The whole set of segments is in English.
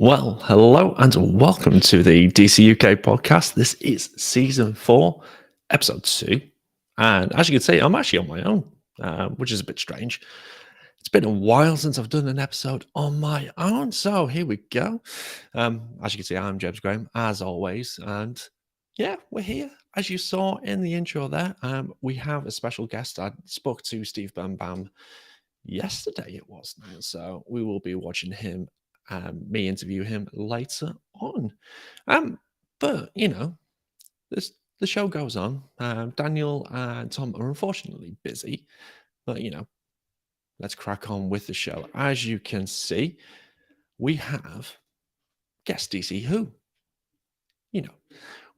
Well, hello and welcome to the DC UK podcast. This is season 4, episode 2. And as you can see, I'm actually on my own, which is a bit strange. It's been a while since I've done an episode on my own. So here we go. As you can see, I'm James Graham, as always. And yeah, we're here. As you saw in the intro there, we have a special guest. I spoke to Steve Birnbaum yesterday, it was now. So we will be watching him me interview him later on. But the show goes on. Daniel and Tom are unfortunately busy, but let's crack on with the show. As you can see, we have Guess DC Who.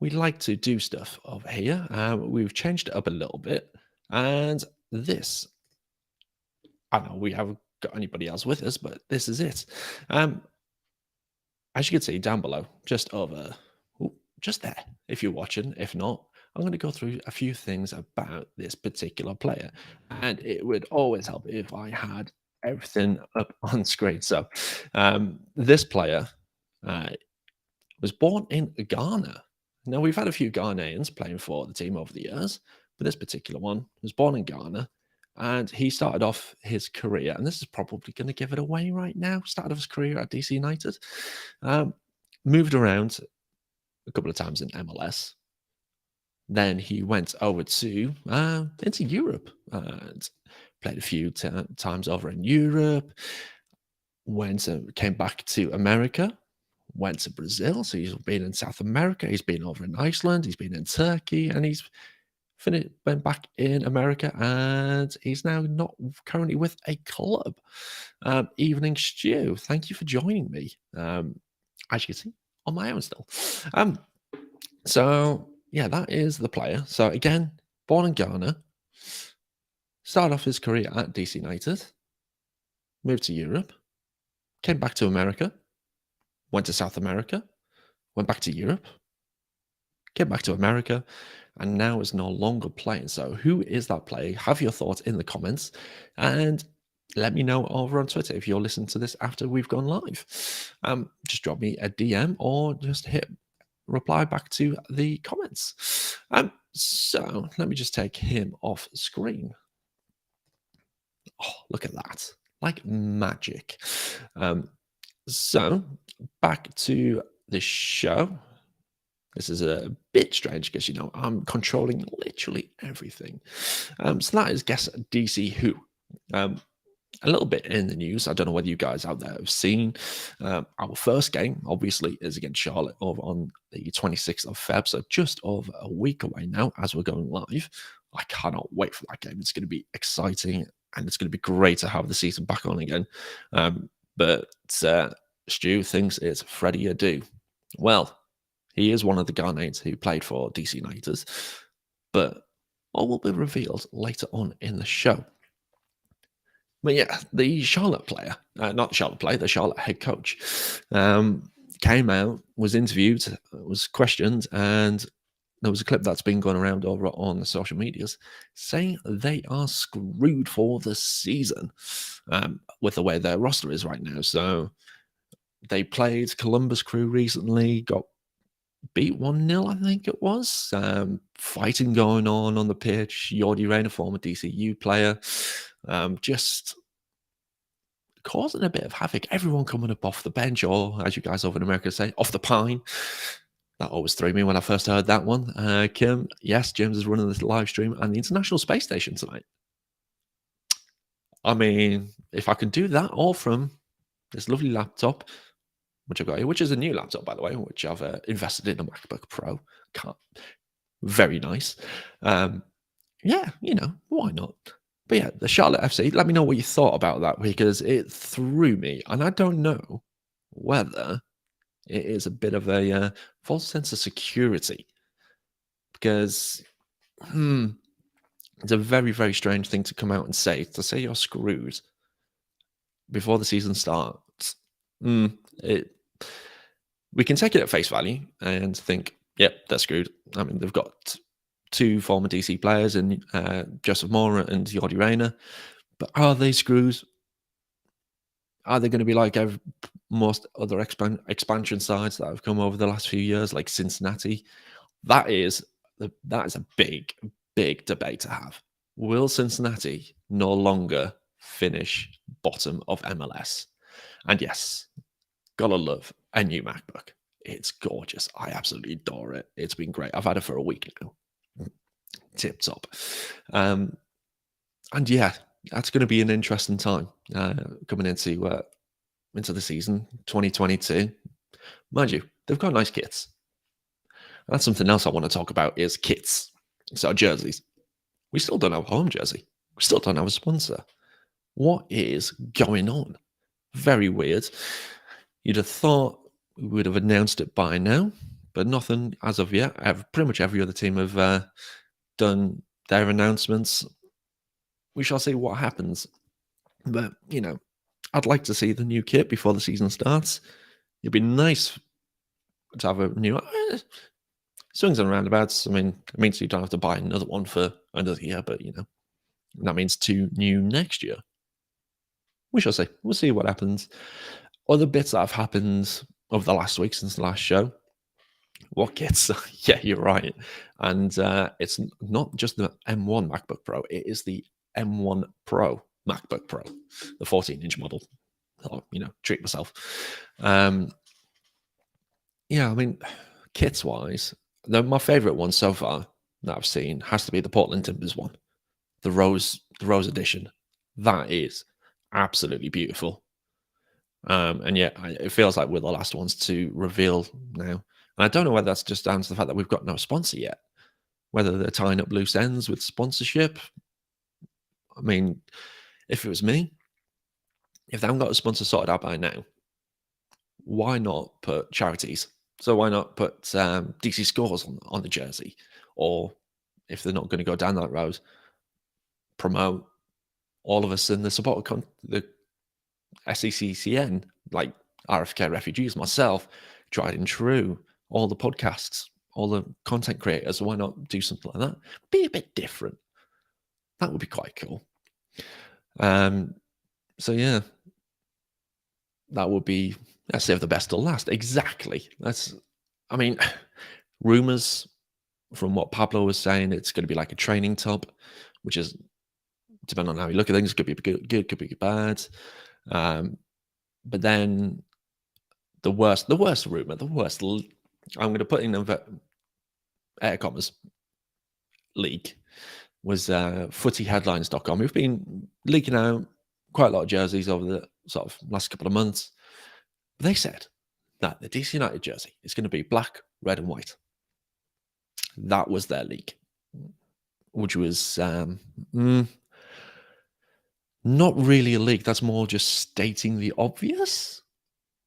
We like to do stuff over here. We've changed it up a little bit, and this, I don't know we haven't got anybody else with us, but this is it. As you can see down below, just there, if you're watching. If not, I'm going to go through a few things about this particular player, and it would always help if I had everything up on screen. So, this player was born in Ghana. Now, we've had a few Ghanaians playing for the team over the years, but this particular one was born in Ghana. And he started off his career, and this is probably going to give it away right now. Started off his career at DC United, moved around a couple of times in MLS. Then he went over to into Europe and played a few times over in Europe. Came back to America, went to Brazil. So he's been in South America. He's been over in Iceland. He's been in Turkey, and he's went back in America, and he's now not currently with a club. Evening Stew, thank you for joining me. As you can see, on my own still. So yeah, that is the player. So again, born in Ghana, started off his career at DC United, moved to Europe, came back to America, went to South America, went back to Europe, came back to America, and now is no longer playing. So who is that player? Have your thoughts in the comments, and let me know over on Twitter if you're listening to this after we've gone live. Just drop me a DM or just reply back to the comments. So let me just take him off screen. Oh, look at that. Like magic. So back to the show. This is a bit strange because, I'm controlling literally everything. So that is Guess DC Who. A little bit in the news. I don't know whether you guys out there have seen our first game, obviously, is against Charlotte over on the 26th of Feb. So just over a week away now as we're going live. I cannot wait for that game. It's going to be exciting, and it's going to be great to have the season back on again. But Stu thinks it's Freddie Adu. Well, he is one of the Ghanaians who played for DC United, but all will be revealed later on in the show. But yeah, the Charlotte player, not the Charlotte player, the Charlotte head coach, came out, was interviewed, was questioned, and there was a clip that's been going around over on the social medias saying they are screwed for the season with the way their roster is right now. So they played Columbus Crew recently, got beat 1-0, I think it was. Fighting going on the pitch. Jordi Reyna, former DCU player, just causing a bit of havoc. Everyone coming up off the bench, or as you guys over in America say, off the pine. That always threw me when I first heard that one. Kim, yes, James is running this live stream and the International Space Station tonight. I mean, if I can do that all from this lovely laptop, which I've got here, which is a new laptop, by the way, which I've invested in a MacBook Pro. Very nice. Yeah, why not? But yeah, the Charlotte FC, let me know what you thought about that, because it threw me. And I don't know whether it is a bit of a false sense of security, because it's a very, very strange thing to come out and say, to say you're screwed before the season starts. We can take it at face value and think, yep, they're screwed. I mean, they've got two former DC players in Joseph Mora and Jordi Reyna, but are they screws? Are they going to be like most other expansion sides that have come over the last few years, like Cincinnati. That is a big, big debate to have. Will Cincinnati no longer finish bottom of MLS? And yes, gotta love a new MacBook. It's gorgeous. I absolutely adore it. It's been great. I've had it for a week now. Tip top. And yeah, that's going to be an interesting time coming into the season 2022. Mind you, they've got nice kits. That's something else I want to talk about is kits. So jerseys. We still don't have a home jersey. We still don't have a sponsor. What is going on? Very weird. You'd have thought we would have announced it by now, but nothing as of yet. Pretty much every other team have done their announcements. We shall see what happens. But, I'd like to see the new kit before the season starts. It'd be nice to have a new swings and roundabouts. I mean, it means you don't have to buy another one for another year, but, that means 2 new next year. We shall see. We'll see what happens. Other bits that have happened over the last week since the last show. What kits? Yeah, you're right. And it's not just the M1 MacBook Pro. It is the M1 Pro MacBook Pro, the 14-inch model. Or, treat myself. Yeah, I mean, kits-wise, my favorite one so far that I've seen has to be the Portland Timbers one, the Rose edition. That is absolutely beautiful. And yeah, it feels like we're the last ones to reveal now. And I don't know whether that's just down to the fact that we've got no sponsor yet, whether they're tying up loose ends with sponsorship. I mean, if it was me, if they haven't got a sponsor sorted out by now, why not put charities? So why not put DC Scores on the jersey? Or if they're not going to go down that road, promote all of us in the supporter the SECCN, like RFK Refugees, myself, Tried and True, all the podcasts, all the content creators. Why not do something like that? Be a bit different. That would be quite cool. So yeah, that would be, let's save the best till last. Exactly. Rumors from what Pablo was saying, it's going to be like a training tub, which is, depending on how you look at things, could be good, could be bad. But then the worst rumor, I'm going to put in air commas, leak, was footyheadlines.com, who've been leaking out quite a lot of jerseys over the sort of last couple of months. They said that the DC United jersey is going to be black, red, and white. That was their leak, which was not really a leak. That's more just stating the obvious.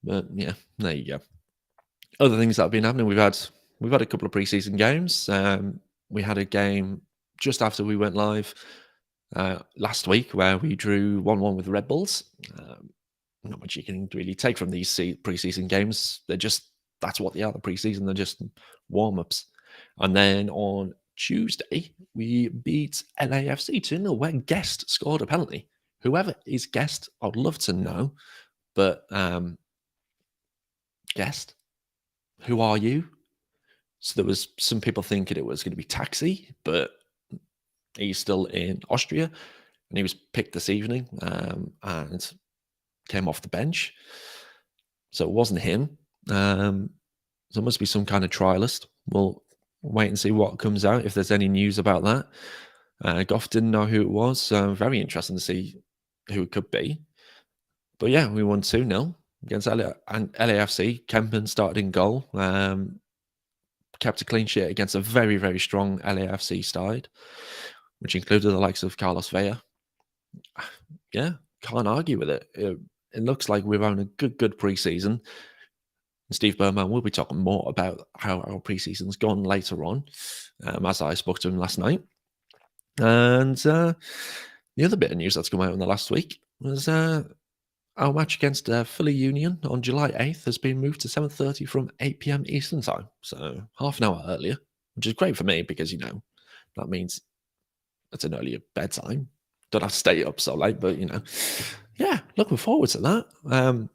But yeah, there you go. Other things that have been happening, we've had a couple of preseason games. We had a game just after we went live last week where we drew 1-1 with the Red Bulls. Not much you can really take from these preseason games. That's what they are, the preseason. They're just warm-ups. And then on Tuesday, we beat LAFC 2-0, where Guest scored a penalty. Whoever is Guest, I'd love to know. But Guest, who are you? So there was some people thinking it was going to be Taxi, but he's still in Austria, and he was picked this evening and came off the bench. So it wasn't him. So it must be some kind of trialist. We'll wait and see what comes out, if there's any news about that. Goff didn't know who it was, so very interesting to see who it could be. But yeah, we won 2-0 against LAFC. Kempen started in goal. Kept a clean sheet against a very, very strong LAFC side, which included the likes of Carlos Vela. Yeah, can't argue with it. It looks like we're on a good preseason. Steve Birnbaum will be talking more about how our preseason's gone later on, as I spoke to him last night. And the other bit of news that's come out in the last week was our match against Philly Union on July 8th has been moved to 7:30 from 8 p.m. Eastern time. So half an hour earlier, which is great for me because, that means it's an earlier bedtime. Don't have to stay up so late, but, yeah, looking forward to that.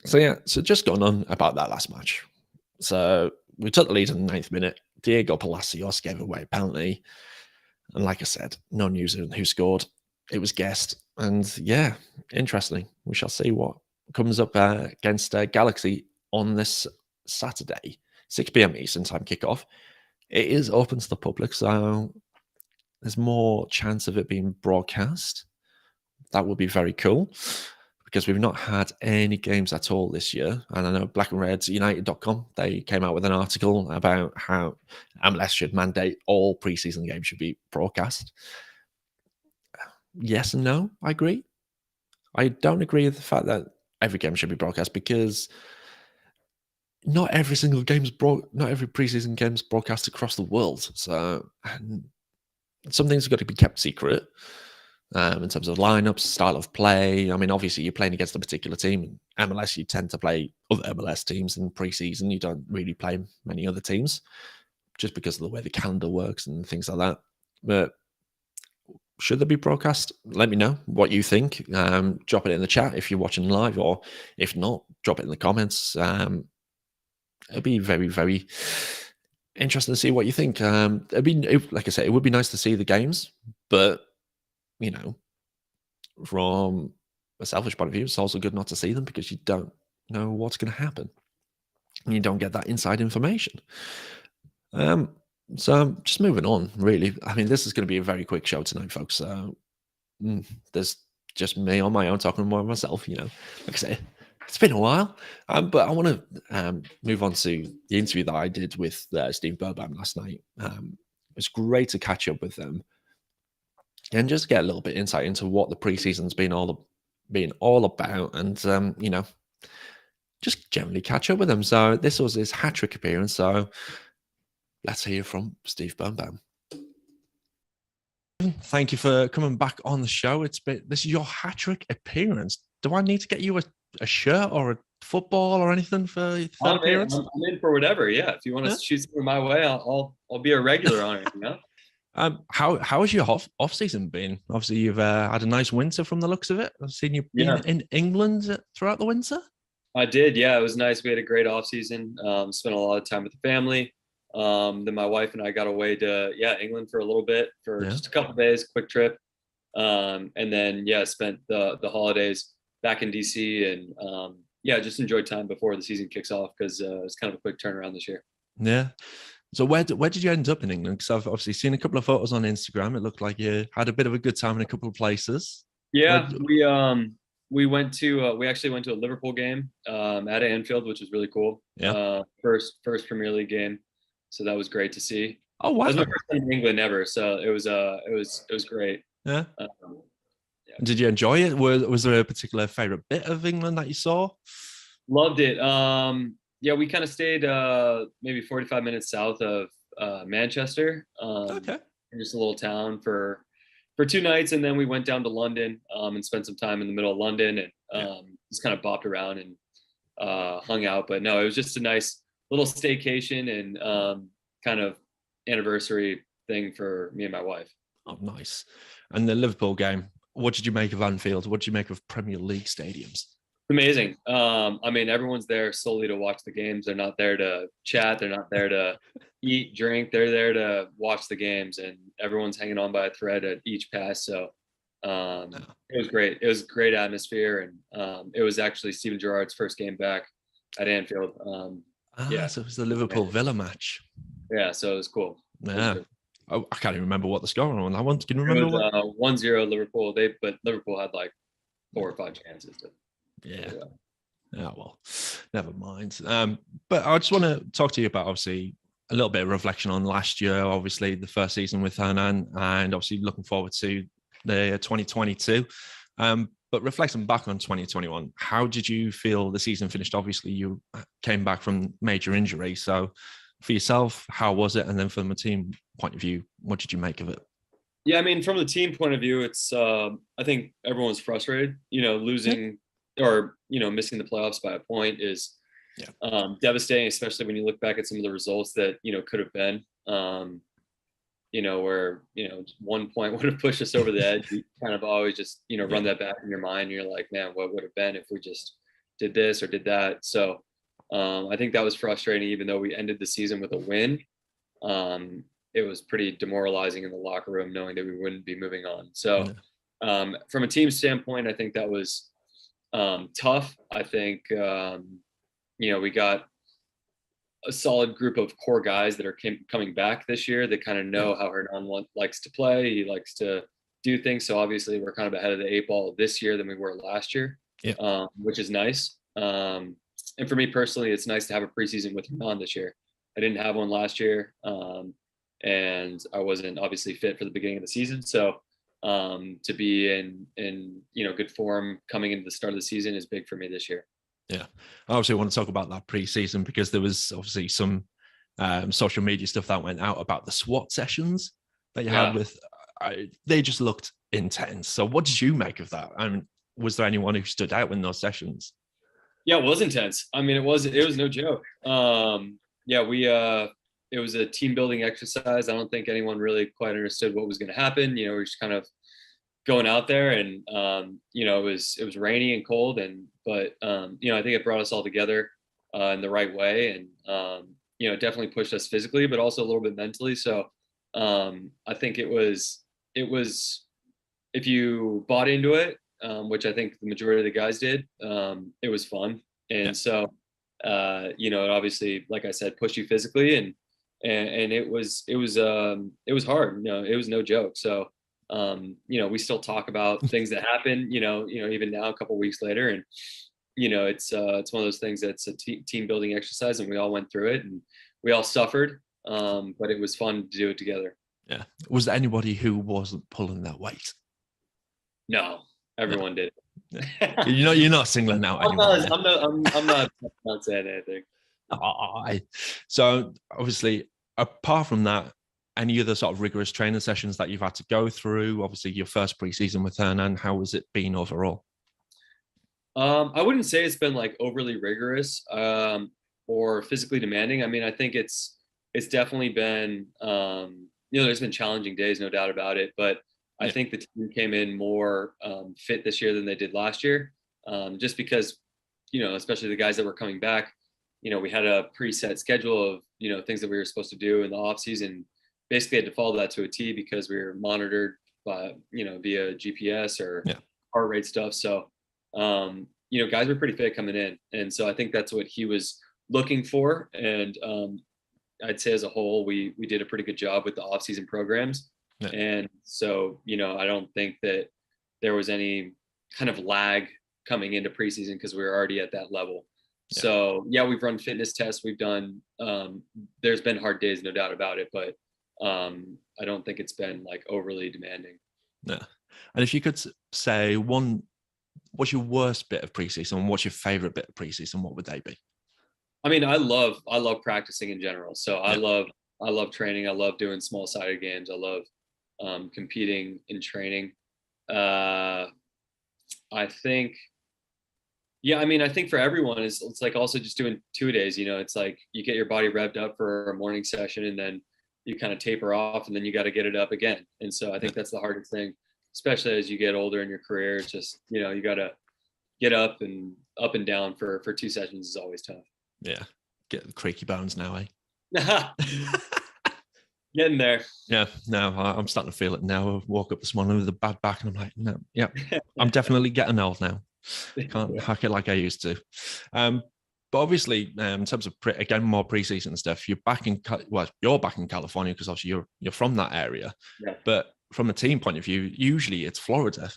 So yeah, so just going on about that last match. So we took the lead in the 9th minute. Diego Palacios gave away a penalty. And like I said, no news on who scored. It was guessed. And yeah, interesting. We shall see what comes up against Galaxy on this Saturday, 6 p.m. Eastern time kickoff. It is open to the public, so there's more chance of it being broadcast. That would be very cool because we've not had any games at all this year. And I know Black and Reds United.com, they came out with an article about how MLS should mandate all preseason games should be broadcast. Yes and no, I agree. I don't agree with the fact that every game should be broadcast because not every preseason game's broadcast across the world. So some things have got to be kept secret. In terms of lineups, style of play. I mean, obviously, you're playing against a particular team. In MLS, you tend to play other MLS teams in preseason. You don't really play many other teams just because of the way the calendar works and things like that. But should there be broadcast? Let me know what you think. Drop it in the chat if you're watching live, or if not, drop it in the comments. It'd be very, very interesting to see what you think. Like I said, it would be nice to see the games, but you know, from a selfish point of view, it's also good not to see them because you don't know what's going to happen. And you don't get that inside information. So just moving on, really. I mean, this is going to be a very quick show tonight, folks. So there's just me on my own talking more myself, Like I say, it's been a while. But I want to move on to the interview that I did with Steven Birnbaum last night. It was great to catch up with them and just get a little bit insight into what the preseason's been all about, and just generally catch up with them. So this was his hat trick appearance. So let's hear from Steve Birnbaum. Thank you for coming back on the show. This is your hat trick appearance. Do I need to get you a shirt or a football or anything for the third appearance? I'm in for whatever. Yeah, if you want to shoot something my way, I'll be a regular on it. How has your off season been? Obviously, you've had a nice winter from the looks of it. I've seen you been in England throughout the winter. I did. Yeah, it was nice. We had a great off season. Spent a lot of time with the family. Then my wife and I got away to England for a little bit for just a couple of days, quick trip. And then spent the holidays back in DC and just enjoyed time before the season kicks off because it's kind of a quick turnaround this year. Yeah. So where did you end up in England? Because I've obviously seen a couple of photos on Instagram. It looked like you had a bit of a good time in a couple of places. Yeah, we went to we actually went to a Liverpool game at Anfield, which was really cool. Yeah. First Premier League game, so that was great to see. Oh wow! That was my first time in England ever, so it was great. Yeah. Did you enjoy it? Was there a particular favorite bit of England that you saw? Loved it. We kind of stayed maybe 45 minutes south of Manchester. Okay. Just a little town for 2 nights, and then we went down to London and spent some time in the middle of London and just kind of bopped around and hung out. But no, it was just a nice little staycation and kind of anniversary thing for me and my wife. Oh, nice. And the Liverpool game, what did you make of Anfield? What did you make of Premier League stadiums? Amazing. I mean, everyone's there solely to watch the games. They're not there to chat. They're not there to eat, drink. They're there to watch the games, and everyone's hanging on by a thread at each pass. So it was great. It was a great atmosphere, and it was actually Steven Gerrard's first game back at Anfield. So it was the Liverpool Villa match. Yeah, so it was cool. Yeah. I can't even remember what the score on that one. Can you remember? It was 1-0 Liverpool. But Liverpool had like 4 or 5 chances to. Yeah. Well, never mind. But I just want to talk to you about obviously a little bit of reflection on last year, obviously the first season with Hernan, and obviously looking forward to the 2022. But reflecting back on 2021, how did you feel the season finished? Obviously, you came back from major injury. So for yourself, how was it? And then from a team point of view, what did you make of it? Yeah, I mean, from the team point of view, it's I think everyone's frustrated. Losing or missing the playoffs by a point is devastating, especially when you look back at some of the results that could have been. Where 1 point would have pushed us over the edge. You kind of always just run that back in your mind. You're like, man, what would have been if we just did this or did that. So I think that was frustrating, even though we ended the season with a win. It was pretty demoralizing in the locker room knowing that we wouldn't be moving on. So from a team standpoint, I think that was tough. I think, we got a solid group of core guys that are coming back this year that kind of know how Hernan likes to play. He likes to do things. So obviously we're kind of ahead of the 8 ball this year than we were last year, which is nice. And for me personally, it's nice to have a preseason with Hernan this year. I didn't have one last year, and I wasn't obviously fit for the beginning of the season. So to be in good form coming into the start of the season is big for me this year. Yeah, I obviously want to talk about that preseason because there was obviously some social media stuff that went out about the SWAT sessions that you had with. They just looked intense. So, what did you make of that? I mean, was there anyone who stood out in those sessions? Yeah, it was intense. I mean, it was no joke. It was a team building exercise. I don't think anyone really quite understood what was going to happen. We're just kind of going out there, and it was rainy and cold, but I think it brought us all together in the right way, and it definitely pushed us physically, but also a little bit mentally. So I think it was if you bought into it, which I think the majority of the guys did, it was fun, and so it obviously, like I said, pushed you physically, and it was hard. It was no joke. So. We still talk about things that happen, even now, a couple of weeks later, and it's one of those things that's a team building exercise, and we all went through it, and we all suffered, but it was fun to do it together. Yeah. Was there anybody who wasn't pulling that weight? No, everyone did. You're not singling out anyone. I'm not saying anything. So obviously, apart from that, any other sort of rigorous training sessions that you've had to go through? Obviously, your first preseason with Hernan, how has it been overall? I wouldn't say it's been like overly rigorous or physically demanding. I mean, I think it's definitely been, there's been challenging days, no doubt about it. But I think the team came in more fit this year than they did last year, just because, especially the guys that were coming back, we had a preset schedule of, things that we were supposed to do in the off season. Basically had to follow that to a T because we were monitored by, via GPS or heart rate stuff. So, guys were pretty fit coming in. And so I think that's what he was looking for. And I'd say as a whole, we did a pretty good job with the off-season programs. Yeah. And so, I don't think that there was any kind of lag coming into preseason because we were already at that level. Yeah. So, we've run fitness tests. We've done, there's been hard days, no doubt about it, but I don't think it's been like overly demanding. Yeah. And if you could say what's your worst bit of preseason and what's your favorite bit of preseason, what would they be? I mean, I love practicing in general. So I love training. I love doing small-sided games. I love competing in training. I think for everyone it's like also just doing 2 days, it's like you get your body revved up for a morning session and then you kind of taper off and then you got to get it up again. And so I think that's the hardest thing, especially as you get older in your career. It's just, you got to get up and down for 2 sessions is always tough. Yeah. Get the creaky bones now, eh? Getting there. Yeah, no, I'm starting to feel it now. I woke up this morning with a bad back and I'm like, no, yeah, I'm definitely getting old now. Can't hack it like I used to. But obviously, in terms of more preseason stuff, you're back in California because obviously you're from that area. Yeah. But from a team point of view, usually it's Florida.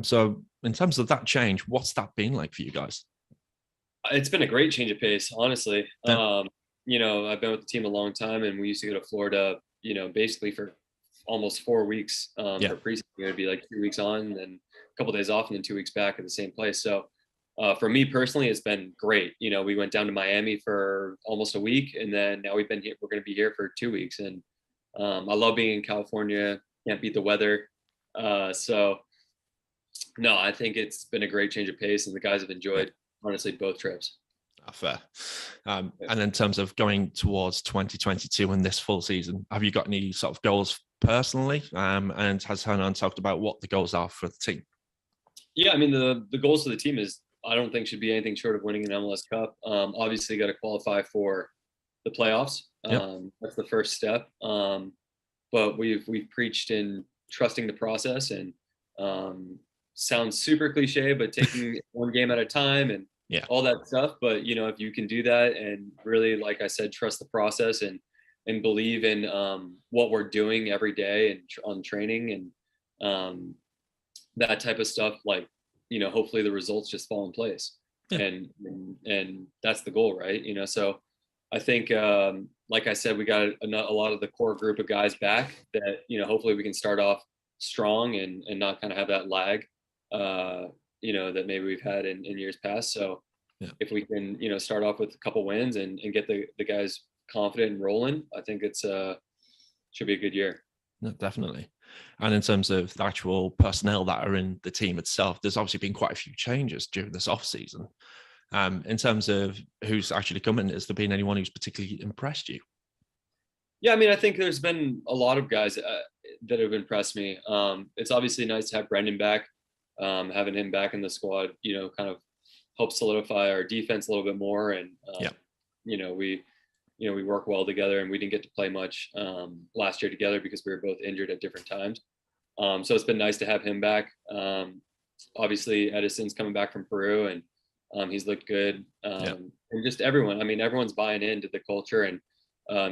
So in terms of that change, what's that been like for you guys? It's been a great change of pace, honestly. Yeah. I've been with the team a long time, and we used to go to Florida, basically for almost 4 weeks for preseason. It would be like 2 weeks on, and then a couple of days off, and then 2 weeks back at the same place. So for me personally, it's been great. We went down to Miami for almost a week, and then now we're going to be here for 2 weeks. And I love being in California. Can't beat the weather. So no, I think it's been a great change of pace, and the guys have enjoyed, honestly, both trips. Fair. And in terms of going towards 2022 and this full season, have you got any sort of goals personally? And has Hernan talked about what the goals are for the team? Yeah, I mean, the goals for the team is I don't think should be anything short of winning an MLS Cup. Obviously, got to qualify for the playoffs. That's the first step. But we've preached in trusting the process, and sounds super cliche, but taking one game at a time and all that stuff. But if you can do that and really, like I said, trust the process and believe in what we're doing every day and on training and that type of stuff, like hopefully the results just fall in place. And that's the goal, right? So I think like I said, we got a lot of the core group of guys back that hopefully we can start off strong and not kind of have that lag that maybe we've had in years past. So if we can start off with a couple wins and get the guys confident and rolling, I think it's should be a good year. No, definitely. And in terms of the actual personnel that are in the team itself, there's obviously been quite a few changes during this off season. In terms of who's actually coming, has there been anyone who's particularly impressed you? Yeah, I mean, I think there's been a lot of guys that have impressed me. It's obviously nice to have Brendan back. Having him back in the squad, kind of helps solidify our defense a little bit more. And, we work well together, and we didn't get to play much last year together because we were both injured at different times. So it's been nice to have him back. Obviously, Edison's coming back from Peru, and he's looked good. And just everyone, I mean, everyone's buying into the culture. And,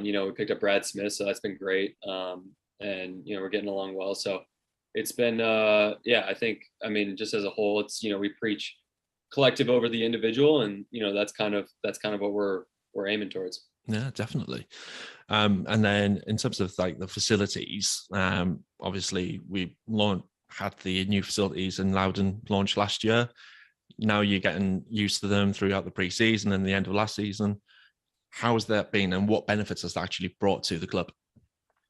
we picked up Brad Smith, so that's been great. And, we're getting along well. So it's been, I think, I mean, just as a whole, it's, we preach collective over the individual, and, that's kind of what we're aiming towards. Yeah, definitely. And then in terms of like the facilities, obviously we had the new facilities in Loudoun launched last year. Now you're getting used to them throughout the preseason and the end of last season. How has that been, and what benefits has that actually brought to the club?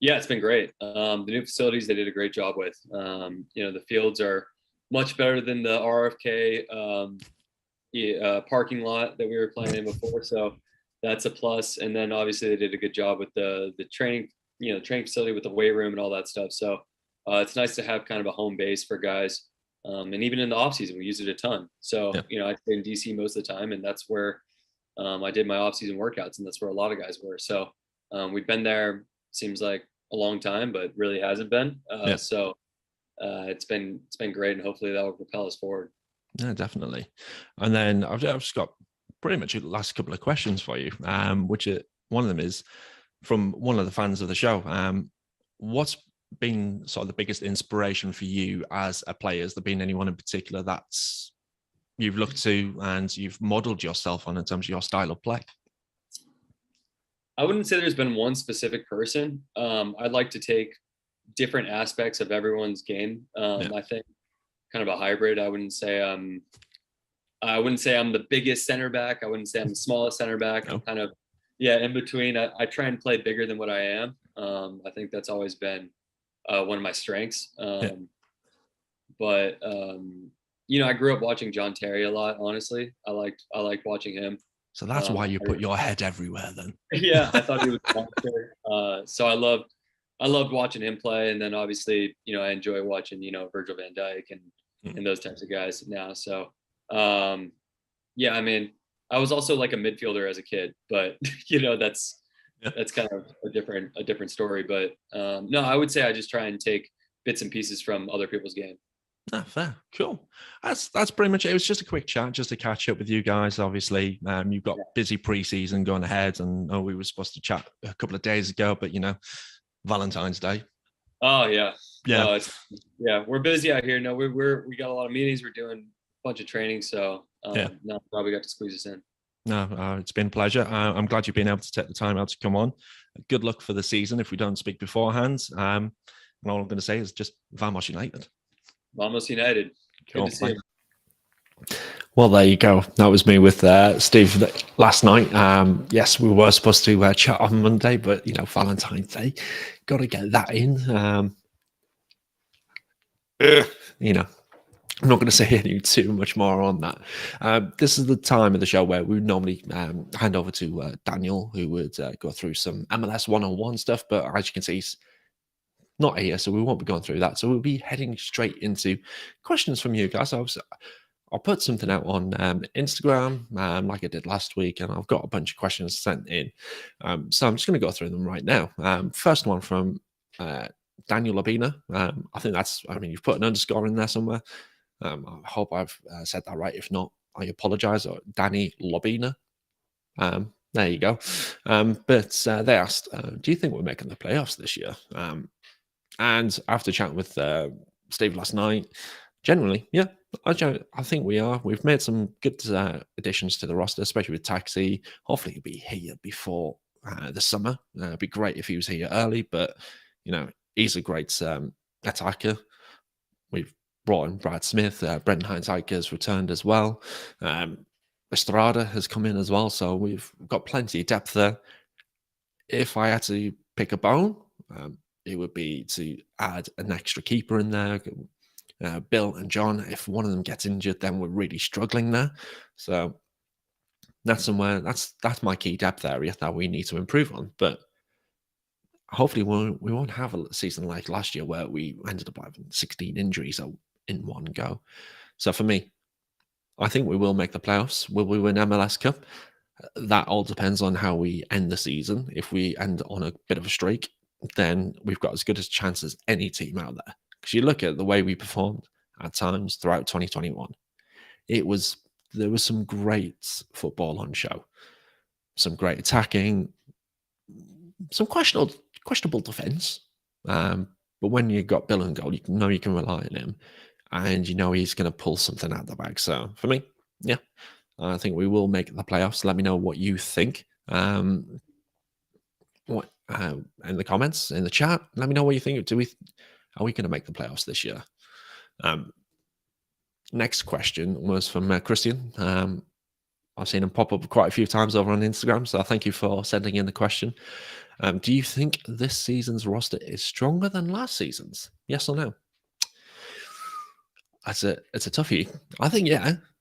Yeah, it's been great. The new facilities they did a great job with. The fields are much better than the RFK parking lot that we were playing in before. So that's a plus. And then obviously they did a good job with the training, training facility with the weight room and all that stuff. So it's nice to have kind of a home base for guys. And even in the off season, we use it a ton. So, I stay in DC most of the time, and that's where I did my off season workouts, and that's where a lot of guys were. So we've been there, seems like a long time, but really hasn't been. So it's been great, and hopefully that will propel us forward. Yeah, definitely. And then I've just got pretty much the last couple of questions for you, one of them is from one of the fans of the show. What's been sort of the biggest inspiration for you as a player? Has there been anyone in particular that's you've looked to and you've modeled yourself on in terms of your style of play? I wouldn't say there's been one specific person. I'd like to take different aspects of everyone's game. I think kind of a hybrid. I wouldn't say I'm the biggest center back. I wouldn't say I'm the smallest center back. I'm kind of, in between. I try and play bigger than what I am. I think that's always been one of my strengths. But I grew up watching John Terry a lot. Honestly, I liked watching him. So that's why you put your head everywhere, then. Yeah, I thought he was a monster. So I loved watching him play, and then obviously, I enjoy watching, Virgil van Dijk and those types of guys now. So, I mean, I was also like a midfielder as a kid, but that's kind of a different story. But no, I would say I just try and take bits and pieces from other people's game. Ah, fair. Cool. That's pretty much it. It was just a quick chat, just to catch up with you guys. Obviously, you've got busy preseason going ahead, and we were supposed to chat a couple of days ago, but Valentine's Day. Oh yeah. We're busy out here. No, we got a lot of meetings. We're doing a bunch of training, so no, probably got to squeeze us in. No, it's been a pleasure. I'm glad you've been able to take the time out to come on. Good luck for the season if we don't speak beforehand. And all I'm going to say is just Vamos United. Vamos United. Cool. Good to see you. Well, there you go. That was me with Steve last night. Yes, we were supposed to chat on Monday, but, Valentine's Day, got to get that in. I'm not going to say too much more on that. This is the time of the show where we would normally hand over to Daniel, who would go through some MLS 101 stuff. But as you can see, he's not here, so we won't be going through that. So we'll be heading straight into questions from you guys. I'll put something out on Instagram like I did last week, and I've got a bunch of questions sent in. So I'm just going to go through them right now. First one from Daniel Labina. I think you've put an underscore in there somewhere. I hope I've said that right. If not, I apologize. Or Danny Labina. There you go. But they asked, do you think we're making the playoffs this year? And after chatting with Steve last night, generally, yeah, I think we are. We've made some good additions to the roster, especially with Taxi. Hopefully, he'll be here before the summer. It'd be great if he was here early, but he's a great attacker. We've brought in Brad Smith. Brendan Hines-Eicher has returned as well. Estrada has come in as well, so we've got plenty of depth there. If I had to pick a bone, it would be to add an extra keeper in there. Bill and John, if one of them gets injured, then we're really struggling there. So that's my key depth area that we need to improve on. But hopefully we won't have a season like last year where we ended up having 16 injuries in one go. So for me, I think we will make the playoffs. Will we win MLS Cup? That all depends on how we end the season. If we end on a bit of a streak, then we've got as good a chance as any team out there. Because you look at the way we performed at times throughout 2021, there was some great football on show, some great attacking, some questionable defense. But when you got Bill in goal, you know you can rely on him, and he's going to pull something out of the bag. So for me, yeah, I think we will make the playoffs. Let me know what you think. In the comments, in the chat, let me know what you think. Are we going to make the playoffs this year? Next question was from Christian. I've seen him pop up quite a few times over on Instagram, so thank you for sending in the question. Do you think this season's roster is stronger than last season's? Yes or no? It's a toughie. I think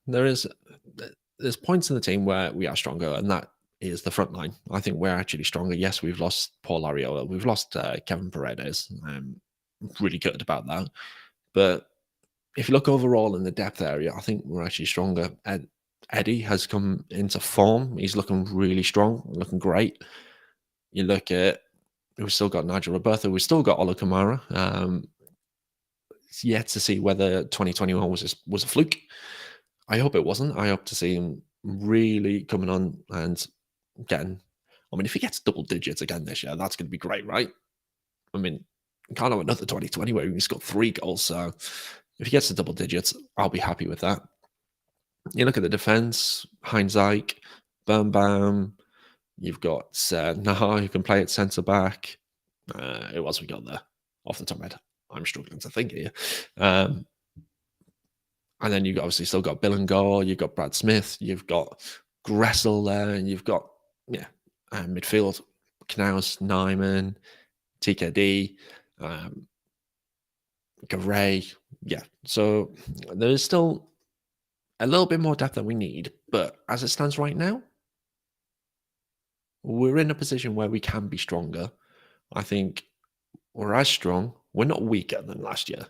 there's points in the team where we are stronger, and that is the front line. I think we're actually stronger. Yes, we've lost Paul Arriola. We've lost Kevin Paredes. I'm really gutted about that. But if you look overall in the depth area, I think we're actually stronger. Eddie has come into form. He's looking really strong, looking great. You look at, we've still got Nigel Roberto. We've still got Ola Kamara. It's yet to see whether 2021 was a fluke. I hope it wasn't. I hope to see him really coming on and getting. I mean, if he gets double digits again this year, that's going to be great, right? I mean, can't have another 2020 where he scored 3 goals. So if he gets to double digits, I'll be happy with that. You look at the defense, Heinz-Eicher, Birnbaum. You've got Naha, who can play at centre back. Who else we got there? Off the top of my head, I'm struggling to think here. And then you've obviously still got Bill and Gore. You've got Brad Smith. You've got Gressel there, and you've got midfield, Knaus, Nyman, TKD, Garay. Yeah, so there's still a little bit more depth than we need, but as it stands right now, we're in a position where we can be stronger. I think we're as strong. We're not weaker than last year.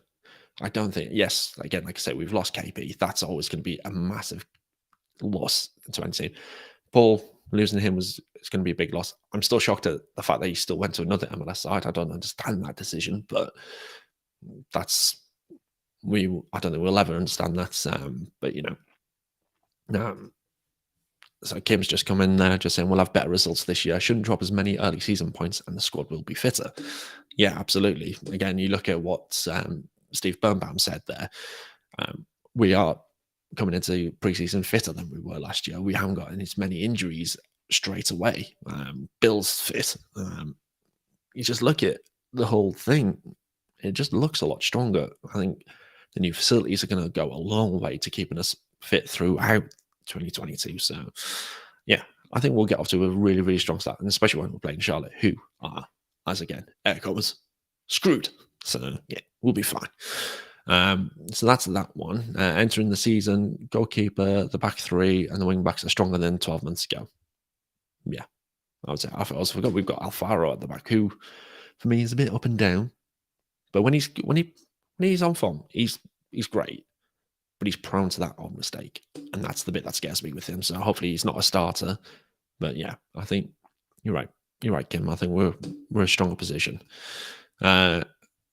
I don't think. Yes, again, like I said, we've lost KP. That's always going to be a massive loss to any team. Paul, losing him it's going to be a big loss. I'm still shocked at the fact that he still went to another MLS side. I don't understand that decision, but I don't think we'll ever understand that. But so Kim's just come in there just saying we'll have better results this year. Shouldn't drop as many early season points and the squad will be fitter. Yeah, absolutely. Again, you look at what Steve Birnbaum said there. We are coming into preseason fitter than we were last year. We haven't got as many injuries straight away. Bill's fit. You just look at the whole thing. It just looks a lot stronger. I think the new facilities are going to go a long way to keeping us fit throughout 2022. So, yeah, I think we'll get off to a really, really strong start, and especially when we're playing Charlotte, who are, as again, air commas, screwed. So, yeah, we'll be fine. So that's that one. Entering the season, goalkeeper, the back three, and the wing backs are stronger than 12 months ago. Yeah, I would say. I also forgot we've got Alfaro at the back, who, for me, is a bit up and down. But when he's on form, he's great. but he's prone to that odd mistake. And that's the bit that scares me with him. So hopefully he's not a starter. But yeah, I think you're right. You're right, Kim. I think we're a stronger position. And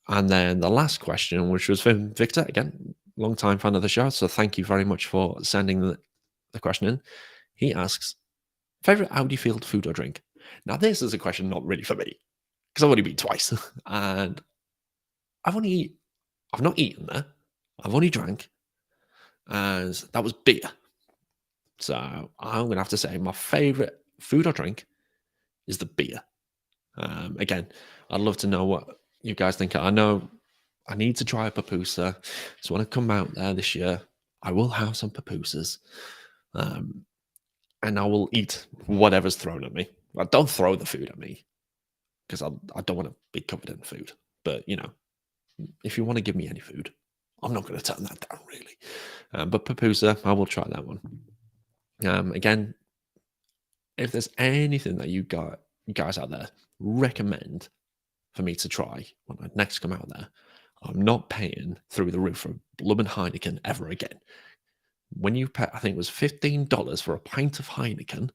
then the last question, which was from Victor, again, long-time fan of the show. So thank you very much for sending the question in. He asks, favorite Audi Field food or drink? Now, this is a question not really for me because I've only been twice. And I've not eaten there. I've only drank. And that was beer. So I'm going to have to say my favorite food or drink is the beer. Again, I'd love to know what you guys think. I know I need to try a pupusa. So when I come out there this year, I will have some pupusas. And I will eat whatever's thrown at me. Don't throw the food at me because I don't want to be covered in food. But, if you want to give me any food, I'm not going to turn that down, really. But pupusa, I will try that one. Again, if there's anything that you guys out there recommend for me to try when I next come out there, I'm not paying through the roof for blooming Heineken ever again. When you pay, I think it was $15 for a pint of Heineken.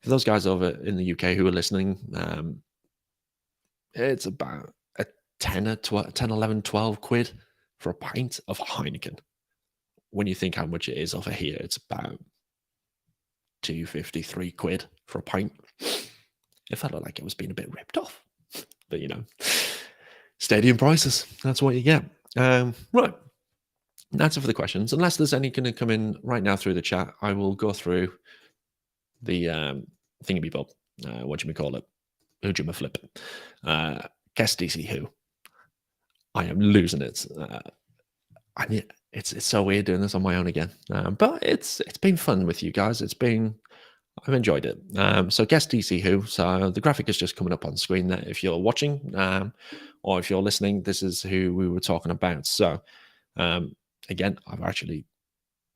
For those guys over in the UK who are listening, it's about a 10, 11, 12 quid for a pint of Heineken. When you think how much it is over here, it's about 2.50, 3 quid for a pint. It felt like it was being a bit ripped off. But, stadium prices, that's what you get. Right. That's it for the questions. Unless there's any going to come in right now through the chat, I will go through the thingy-bob. What do you call it? Who do you flip? Guess DC who. I am losing it. It's so weird doing this on my own again. But it's been fun with you guys. I've enjoyed it. So guess DC who. So the graphic is just coming up on screen there. If you're watching or if you're listening, this is who we were talking about. So again, I've actually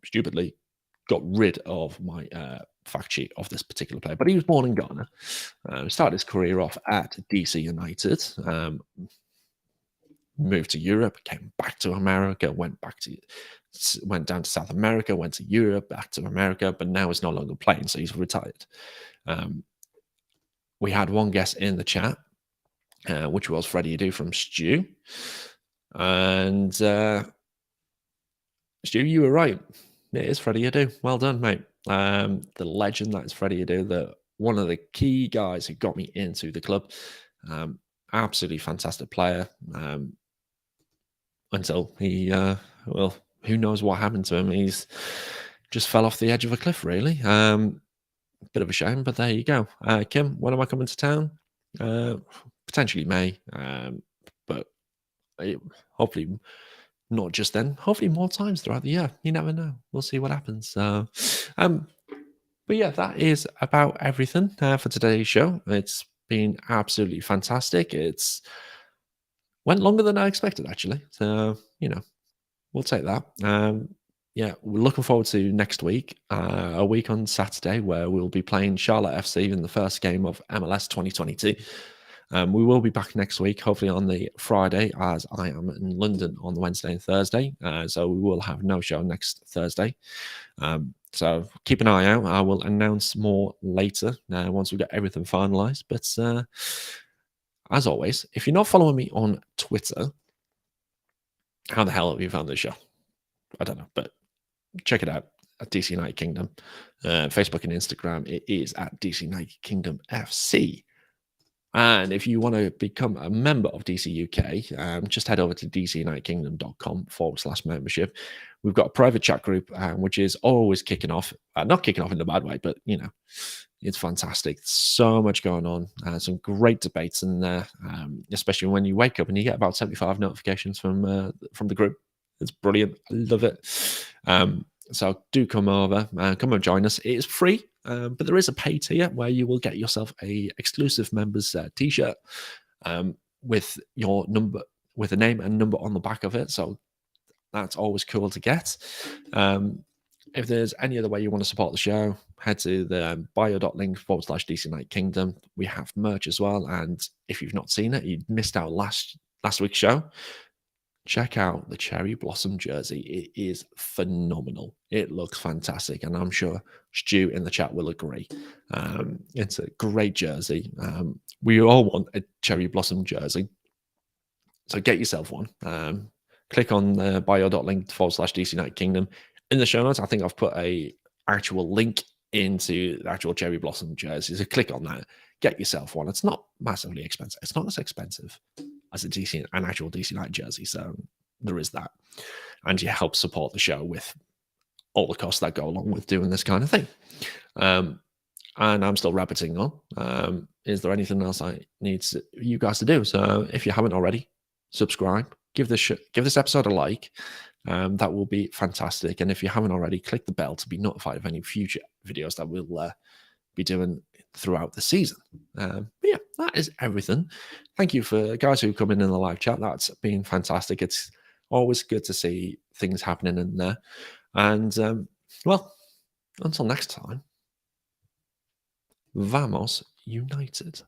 stupidly got rid of my fact sheet of this particular player, but he was born in Ghana. Started his career off at DC United. Moved to Europe, came back to America, went down to South America, went to Europe, back to America, but now is no longer playing, so he's retired. We had one guest in the chat, which was Freddie Adu from Stu. And Stu, you were right. It is Freddie Adu. Well done, mate. The legend that is Freddie Adu, one of the key guys who got me into the club. Absolutely fantastic player. Until he, who knows what happened to him? He's just fell off the edge of a cliff, really. Bit of a shame, but there you go. Kim, when am I coming to town? Potentially May, but hopefully not just then. Hopefully more times throughout the year. You never know. We'll see what happens. But yeah, that is about everything for today's show. It's been absolutely fantastic. Went longer than I expected, actually. So, we'll take that. Yeah, we're looking forward to next week, a week on Saturday where we'll be playing Charlotte FC in the first game of MLS 2022. We will be back next week, hopefully on the Friday, as I am in London on the Wednesday and Thursday. So we will have no show next Thursday. So keep an eye out. I will announce more later once we get everything finalized. But as always, if you're not following me on Twitter, how the hell have you found this show? I don't know, but check it out at DC United Kingdom. Facebook and Instagram, it is at DC United Kingdom FC. And if you want to become a member of DC UK, just head over to dcunitedkingdom.com/membership. We've got a private chat group, which is always kicking off. Not kicking off in a bad way, but, it's fantastic. So much going on. Some great debates in there, especially when you wake up and you get about 75 notifications from the group. It's brilliant. I love it. So do come over, come and join us. It is free, but there is a pay tier where you will get yourself a exclusive members t-shirt with your number, with a name and number on the back of it. So that's always cool to get. If there's any other way you want to support the show, head to the bio.link/DC United Kingdom. We have merch as well. And if you've not seen it, you missed out last week's show. check out the cherry blossom jersey. It is phenomenal. It looks fantastic, and I'm sure Stu in the chat will agree. It's a great jersey. We all want a cherry blossom jersey, so get yourself one. Click on bio.link/DC United Kingdom. In the show notes, I think I've put a actual link into the actual cherry blossom jersey. So click on that, get yourself one. It's not massively expensive. It's not as expensive as an actual DC United jersey. So there is that. And you help support the show with all the costs that go along with doing this kind of thing. And I'm still rabbiting on. Is there anything else I need you guys to do? So if you haven't already, subscribe, give this episode a like. That will be fantastic. And if you haven't already, click the bell to be notified of any future videos that we'll be doing throughout the season. But yeah, that is everything. Thank you for guys who come in the live chat. That's been fantastic. It's always good to see things happening in there. And well, until next time, Vamos United.